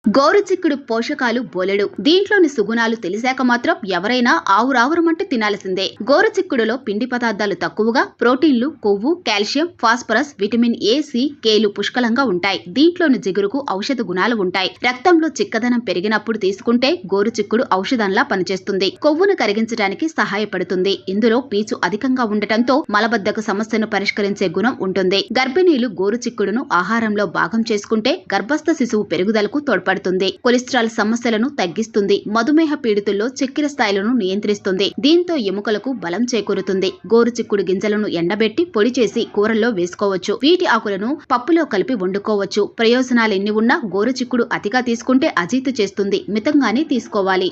గోరుచిక్కుడు పోషకాలు బోలెడు. దీంట్లోని సుగుణాలు తెలిసాక మాత్రం ఎవరైనా ఆవురావురమంటూ తినాల్సిందే. గోరుచిక్కుడులో పిండి పదార్థాలు తక్కువగా, ప్రోటీన్లు, కొవ్వు, calcium, phosphorus, vitamin A, C, కేలు పుష్కలంగా ఉంటాయి. దీంట్లోని జిగురుకు ఔషధ గుణాలు ఉంటాయి. రక్తంలో చిక్కదనం పెరిగినప్పుడు తీసుకుంటే గోరుచిక్కుడు ఔషధంలా పనిచేస్తుంది. కొవ్వును కరిగించడానికి సహాయపడుతుంది. ఇందులో పీచు అధికంగా ఉండటంతో మలబద్ధక సమస్యను పరిష్కరించే గుణం ఉంటుంది. గర్భిణీలు గోరుచిక్కుడును ఆహారంలో భాగం చేసుకుంటే గర్భస్థ శిశువు పెరుగుదలకు తోడ్పడుతుంది. కొలెస్ట్రాల్ సమస్యలను తగ్గిస్తుంది. మధుమేహ పీడితుల్లో చక్కెర స్థాయిలను నియంత్రిస్తుంది. దీంతో ఎముకలకు బలం చేకూరుతుంది. గోరుచిక్కుడు గింజలను ఎండబెట్టి పొడి చేసి కూరల్లో వేసుకోవచ్చు. వీటి ఆకులను పప్పులో కలిపి వండుకోవచ్చు. ప్రయోజనాలెన్ని ఉన్నా గోరుచిక్కుడు అతిగా తీసుకుంటే అజీర్తి చేస్తుంది. మితంగానే తీసుకోవాలి.